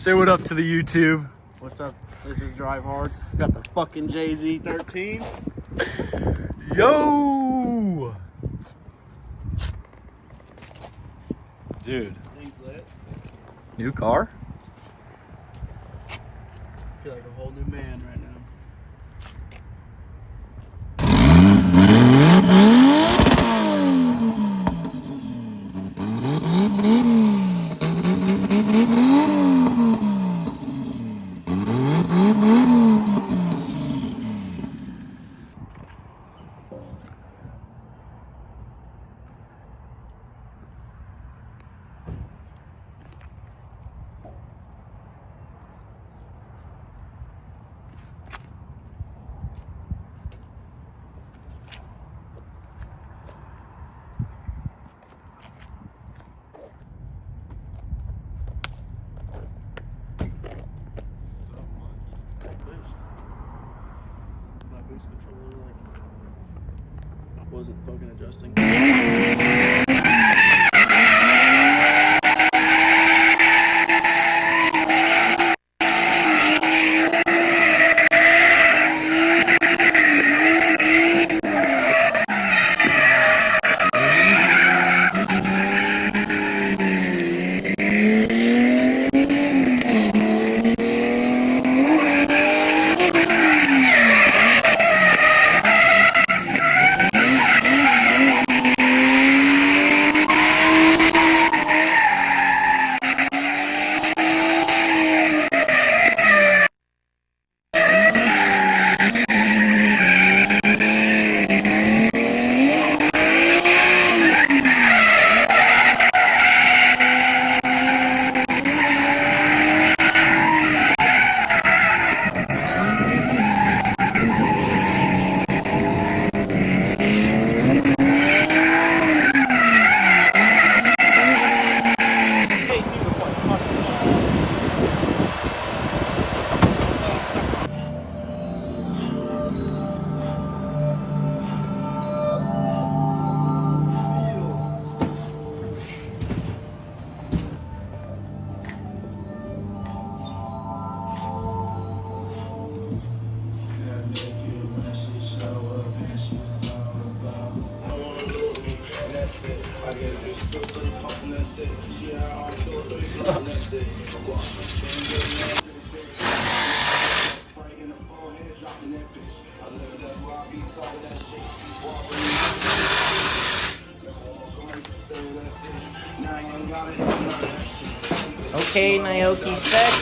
Say what up to the YouTube. What's up? This is Drive Hard. Got the fucking JZ13. Yo! Dude. Thing's lit. New car? I feel like a whole new man right now. Boost controller like wasn't fucking adjusting. Okay, Naoki set.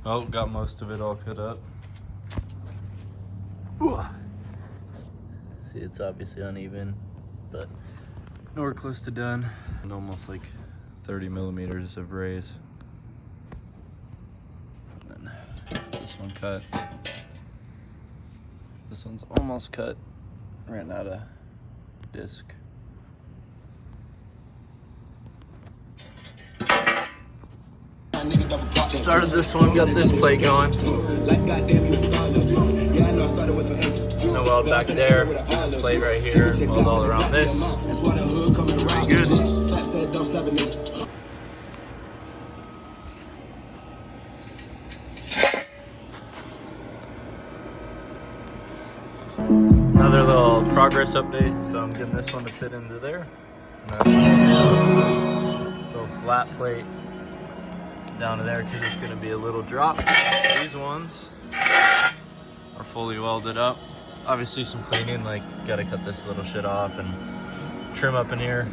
Well, got most of it all cut up. See, it's obviously uneven, but nowhere close to done. And almost like 30 millimeters of raise. And then this one cut. This one's almost cut. Ran out of disc. Started this one, got this plate going. No weld back there, plate right here, weld all around this. Pretty good. Another little progress update, so I'm getting this one to fit into there. Little flat plate. down to there because it's gonna be a little drop. These ones are fully welded up. Obviously some cleaning, like gotta cut this little shit off and trim up in here,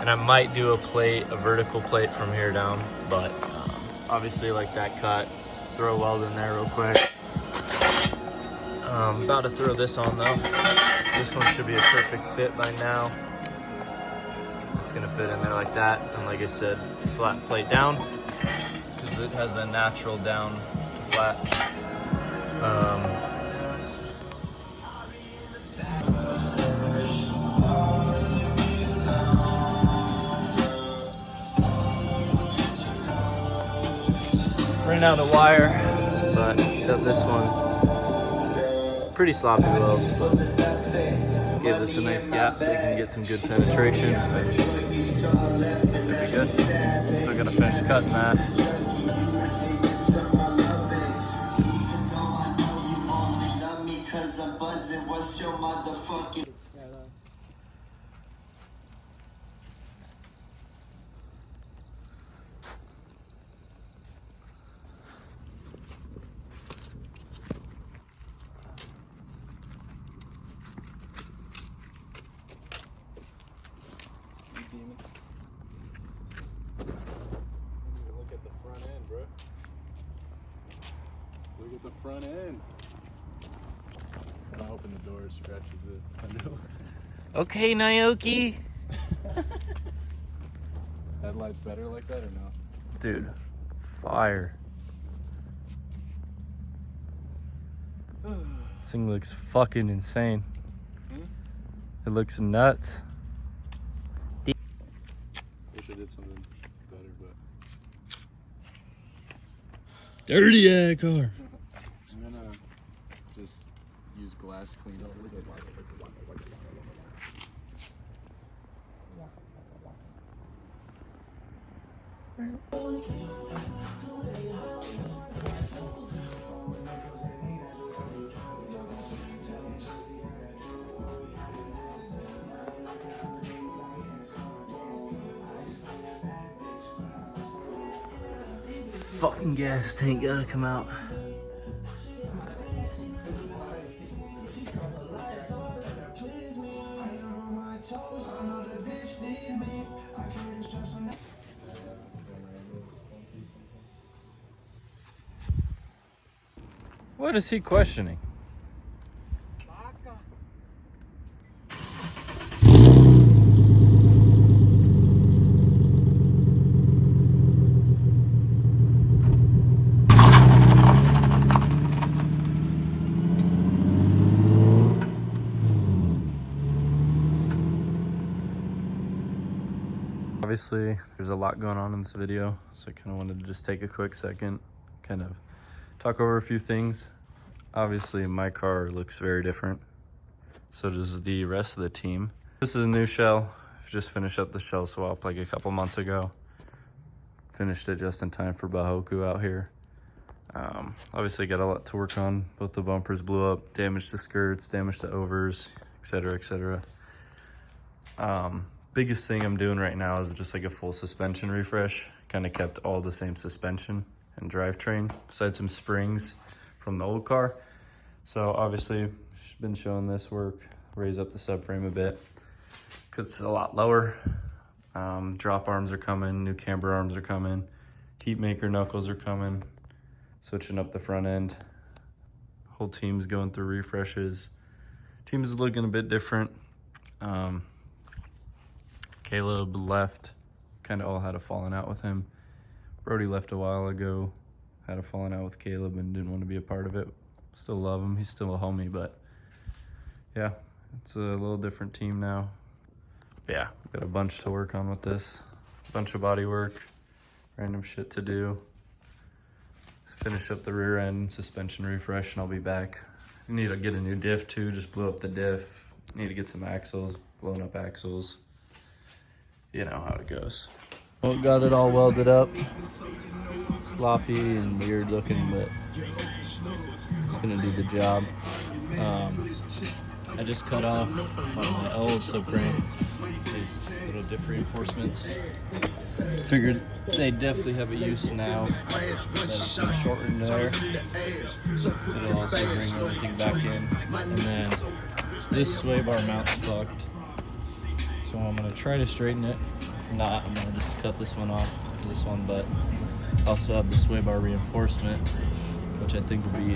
and I might do a vertical plate from here down, but obviously like that cut, throw a weld in there real quick. About to throw this on though. This one should be a perfect fit by now. It's gonna fit in there like that, and like I said, flat plate down because it has the natural down to flat. Ran out of wire, but got this one. Pretty sloppy welds, but gave this a nice gap so you can get some good penetration. Should be good. Still gotta finish cutting that. Look at the front end, bro. Look at the front end. I'll open the door, it scratches the window. Okay, Naoki. Headlights better like that or no? Dude, fire. This thing looks fucking insane. It looks nuts. Wish I did something better, but Dirty ass car. I'm gonna just use glass cleaner. Fucking gas tank gotta come out. What is he questioning? Obviously, there's a lot going on in this video, so I kind of wanted to just take a quick second, kind of talk over a few things. Obviously, my car looks very different. So does the rest of the team. This is a new shell. I've just finished up the shell swap like a couple months ago. Finished it just in time for Bahoku out here. Obviously, got a lot to work on. Both the bumpers blew up, damaged the skirts, damaged the overs, etc., etc. Biggest thing I'm doing right now is just like a full suspension refresh. Kind of kept all the same suspension and drivetrain, besides some springs from the old car. So obviously, been showing this work, raise up the subframe a bit, because it's a lot lower. Drop arms are coming, new camber arms are coming, heat maker knuckles are coming, switching up the front end. Whole team's going through refreshes. Team's looking a bit different. Caleb left, kind of all had a falling out with him. Brody left a while ago, had a falling out with Caleb and didn't want to be a part of it. Still love him, he's still a homie, but yeah, it's a little different team now. But yeah, got a bunch to work on with this. A bunch of body work, random shit to do. Finish up the rear end, suspension refresh, and I'll be back. I need to get a new diff too, just blew up the diff. Need to get some axles, blown up axles. You know how it goes. Well, got it all welded up. Sloppy and weird looking, but it's gonna do the job. I just cut off on my old subframe these little diff reinforcements. Figured they definitely have a use now. That's shortened there. It'll also bring everything back in. And then this sway bar mount's fucked. So I'm gonna try to straighten it. If not, I'm gonna just cut this one off, this one, but also have the sway bar reinforcement, which I think will be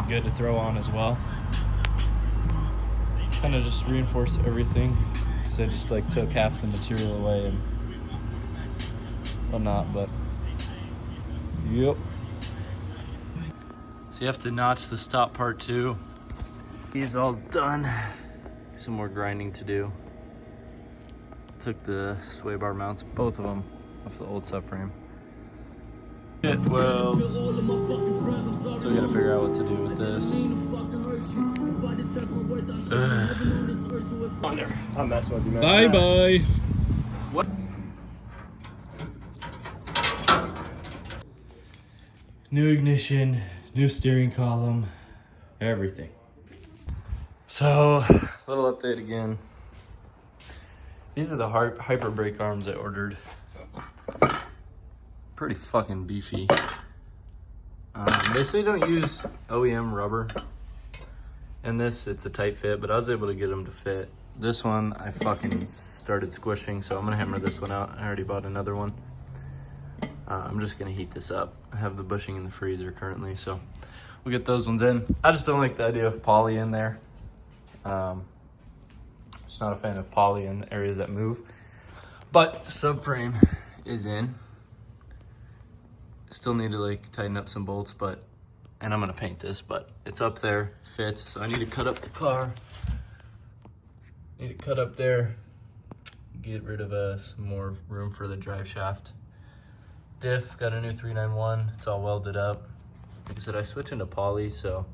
good to throw on as well. Kind of just reinforce everything. So I just like took half the material away and whatnot, but yep. So you have to notch the stop part too. He's all done. Some more grinding to do. Took the sway bar mounts, both of them, off the old subframe. Shit welds. Still gotta figure out what to do with this. I'm messing with you, man. Bye bye. What? New ignition, new steering column, everything. So, little update again. These are the hyper brake arms I ordered. Pretty fucking beefy. They say don't use OEM rubber. And this, it's a tight fit, but I was able to get them to fit. This one, I fucking started squishing, so I'm gonna hammer this one out. I already bought another one. I'm just gonna heat this up. I have the bushing in the freezer currently, so we'll get those ones in. I just don't like the idea of poly in there. Just not a fan of poly in areas that move. But subframe is in. Still need to like tighten up some bolts, and I'm gonna paint this, but it's up there, fits. So I need to cut up the car. Need to cut up there, get rid of some more room for the drive shaft. Diff, got a new 391, it's all welded up. Like I said, I switched into poly, so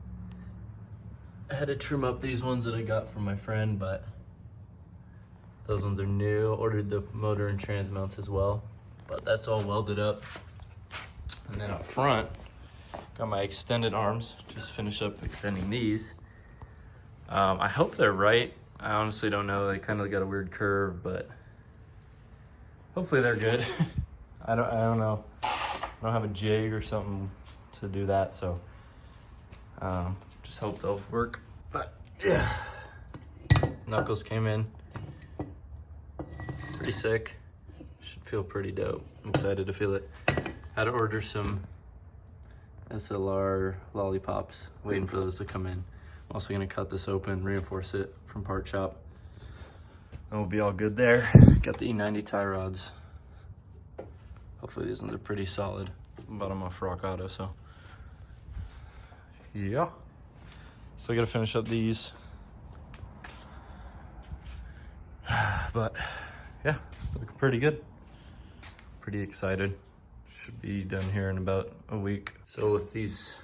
I had to trim up these ones that I got from my friend, but those ones are new. Ordered the motor and trans mounts as well, but that's all welded up. And then up front, got my extended arms. Just finish up extending these. I hope they're right. I honestly don't know. They kind of got a weird curve, but hopefully they're good. I don't know. I don't have a jig or something to do that, so just hope they'll work. But yeah, knuckles came in pretty sick. Should feel pretty dope. I'm excited to feel it. Had to order some SLR lollipops, waiting for those to come in. I'm also gonna cut this open, reinforce it from part shop, and we'll be all good there. Got the E90 tie rods. Hopefully these ones are pretty solid. Bought them off Rock Auto, so yeah. So I gotta finish up these. But yeah, looking pretty good. Pretty excited. Should be done here in about a week. So with these,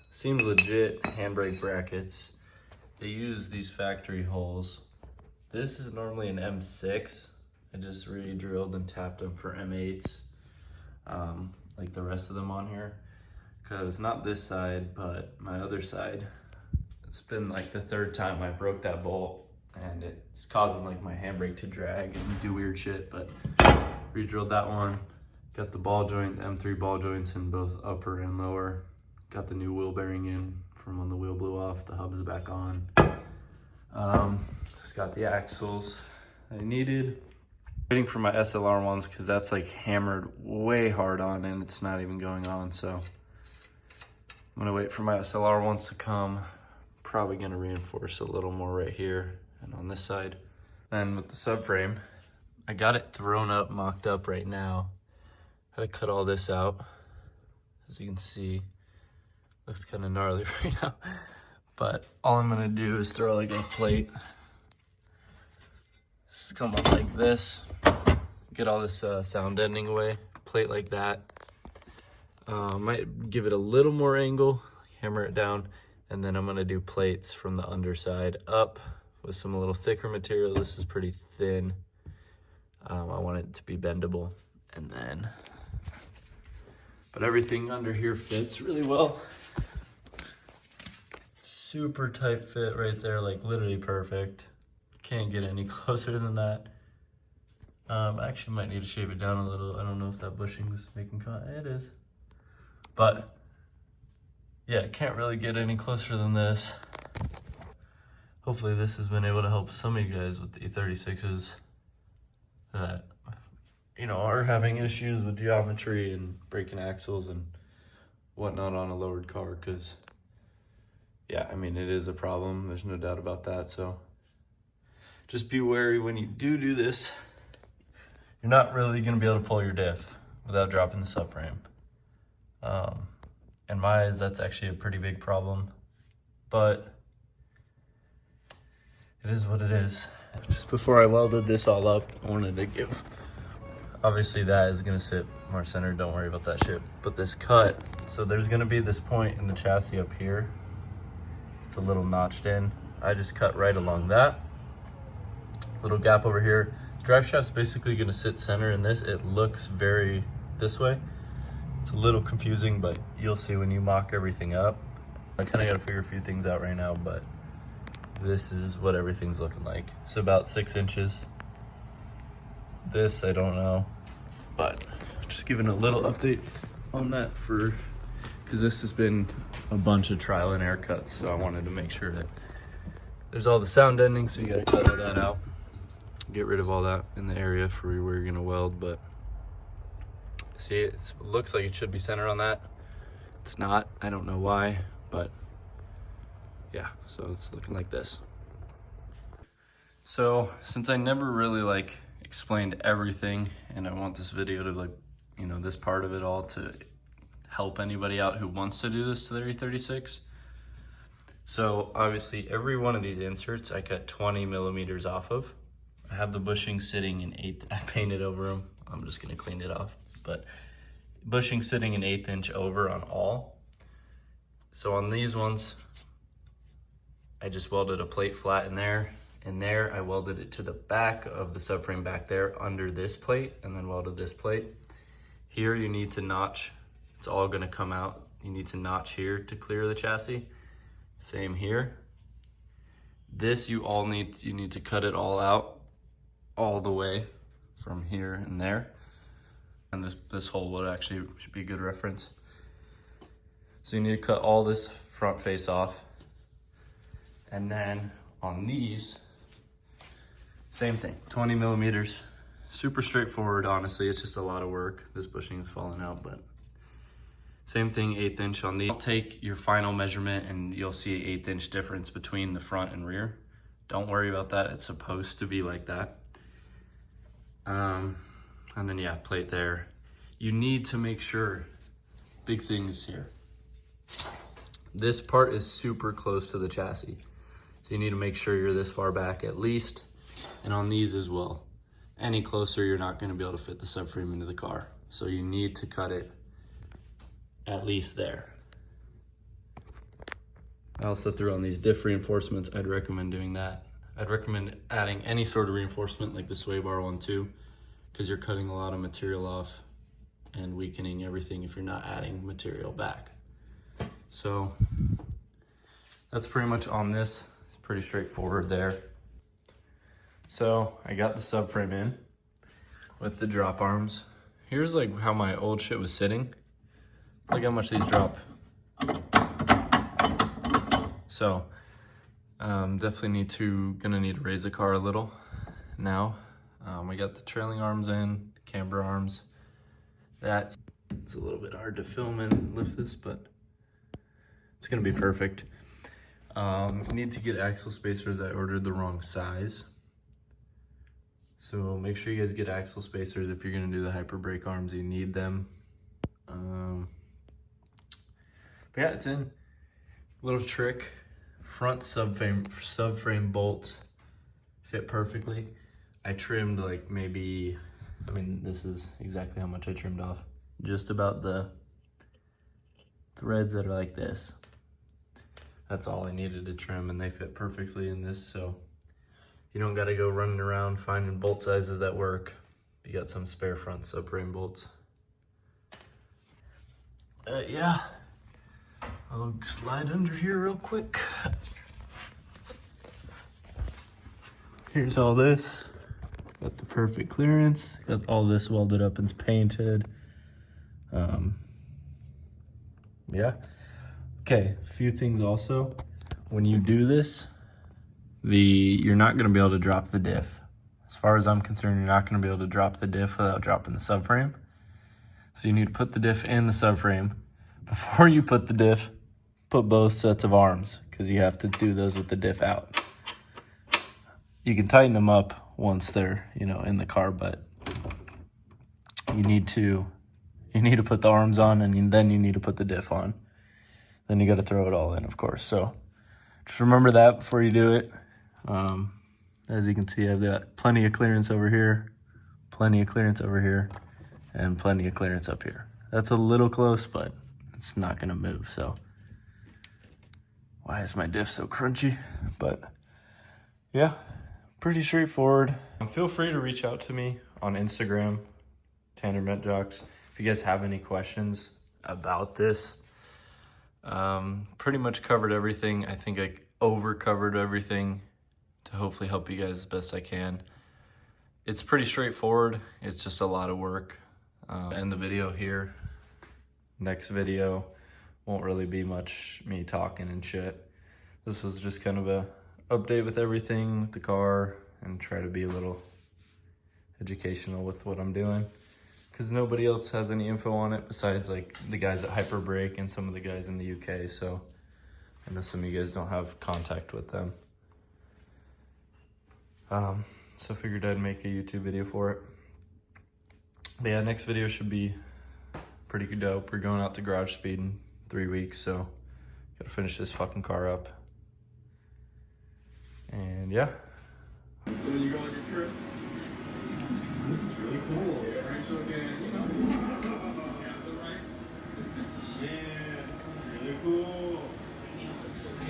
seems legit handbrake brackets, they use these factory holes. This is normally an M6. I just re-drilled and tapped them for M8s, like the rest of them on here. Cause not this side, but my other side, it's been like the third time I broke that bolt, and it's causing like my handbrake to drag and do weird shit, but re-drilled that one. Got the ball joint, M3 ball joints in both upper and lower. Got the new wheel bearing in from when the wheel blew off, the hub's back on. Just got the axles I needed. Waiting for my SLR ones because that's like hammered way hard on and it's not even going on, so I'm gonna wait for my SLR ones to come. Probably gonna reinforce a little more right here and on this side. And with the subframe, I got it thrown up, mocked up right now. Had to cut all this out. As you can see, looks kind of gnarly right now. But all I'm gonna do is throw like a plate. Just come up like this. Get all this sound deadening away. Plate like that. Might give it a little more angle, hammer it down, and then I'm gonna do plates from the underside up with some a little thicker material. This is pretty thin. I want it to be bendable, and then, but everything under here fits really well. Super tight fit right there, like literally perfect. Can't get any closer than that. I actually might need to shape it down a little. I don't know if that bushing's making cut. It is. But yeah, can't really get any closer than this. Hopefully this has been able to help some of you guys with the E36s that, you know, are having issues with geometry and breaking axles and whatnot on a lowered car, because yeah, I mean, it is a problem. There's no doubt about that. So just be wary when you do this. You're not really going to be able to pull your diff without dropping the subframe. In my eyes, that's actually a pretty big problem, but it is what it is. Just before I welded this all up, I wanted to give, obviously that is going to sit more centered, don't worry about that shit, but this cut, so there's going to be this point in the chassis up here. It's a little notched in. I just cut right along that. Little gap over here. Drive shaft's basically going to sit center in this. It looks very this way. It's a little confusing, but you'll see when you mock everything up. I kind of got to figure a few things out right now, but this is what everything's looking like. It's about 6 inches. This, I don't know, but just giving a little update on that because this has been a bunch of trial and error cuts, so I wanted to make sure that there's all the sound endings, so you got to cut all that out. Get rid of all that in the area for where you're gonna weld, but see, it looks like it should be centered on that. It's not, I don't know why, but yeah, so it's looking like this. So since I never really like explained everything, and I want this video to like, you know, this part of it all to help anybody out who wants to do this to their E36. So obviously every one of these inserts I cut 20 millimeters off of. I have the bushing sitting in 8, I painted over them. I'm just gonna clean it off, but bushing sitting an 1/8 inch over on all. So on these ones, I just welded a plate flat in there. And there I welded it to the back of the subframe back there under this plate, and then welded this plate. Here you need to notch, it's all gonna come out. You need to notch here to clear the chassis. Same here. This you need to cut it all out, all the way from here and there. And this hole would actually should be a good reference. So you need to cut all this front face off. And then on these, same thing, 20 millimeters. Super straightforward, honestly. It's just a lot of work. This bushing is falling out, but same thing, 1/8 inch on these. Take your final measurement and you'll see an 1/8 inch difference between the front and rear. Don't worry about that. It's supposed to be like that. And then yeah, plate there. You need to make sure, big thing is here. This part is super close to the chassis. So you need to make sure you're this far back at least, and on these as well. Any closer, you're not gonna be able to fit the subframe into the car. So you need to cut it at least there. I also threw on these diff reinforcements. I'd recommend doing that. I'd recommend adding any sort of reinforcement like the sway bar one too, because you're cutting a lot of material off and weakening everything if you're not adding material back. So that's pretty much on this. It's pretty straightforward there. So I got the subframe in with the drop arms. Here's like how my old shit was sitting. Look how much these drop. So definitely gonna need to raise the car a little now. We got the trailing arms in, camber arms. It's a little bit hard to film and lift this, but it's gonna be perfect. Need to get axle spacers. I ordered the wrong size. So make sure you guys get axle spacers if you're gonna do the hyper brake arms. You need them. But yeah, it's in. Little trick. Front subframe bolts fit perfectly. I trimmed like maybe, I mean, this is exactly how much I trimmed off. Just about the threads that are like this. That's all I needed to trim, and they fit perfectly in this, so you don't gotta go running around finding bolt sizes that work. You got some spare front subframe bolts. Yeah, I'll slide under here real quick. Here's all this. Got the perfect clearance. Got all this welded up and painted. Yeah. Okay, a few things also. When you do this, you're not gonna be able to drop the diff. As far as I'm concerned, you're not gonna be able to drop the diff without dropping the subframe. So you need to put the diff in the subframe. Before you put the diff, put both sets of arms, because you have to do those with the diff out. You can tighten them up once they're, in the car, but you need to put the arms on, and then you need to put the diff on. Then you got to throw it all in, of course. So just remember that before you do it. As you can see, I've got plenty of clearance over here, plenty of clearance over here, and plenty of clearance up here. That's a little close, but it's not gonna move. So why is my diff so crunchy? But yeah, pretty straightforward. Feel free to reach out to me on Instagram, Tanner Met Jocks, if you guys have any questions about this. Pretty much covered everything. I think I over covered everything to hopefully help you guys as best I can. It's pretty straightforward. It's just a lot of work. End the video here. Next video won't really be much me talking and shit. This was just kind of a update with everything with the car and try to be a little educational with what I'm doing, because nobody else has any info on it besides like the guys at Hyperbrake and some of the guys in the UK. So I know some of you guys don't have contact with them. So I figured I'd make a YouTube video for it. But yeah, next video should be pretty dope. We're going out to garage speed in 3 weeks, so gotta finish this fucking car up. And yeah. So when you go on your trips, this is really cool. Rachel can, have the rice. Yeah, this is really cool.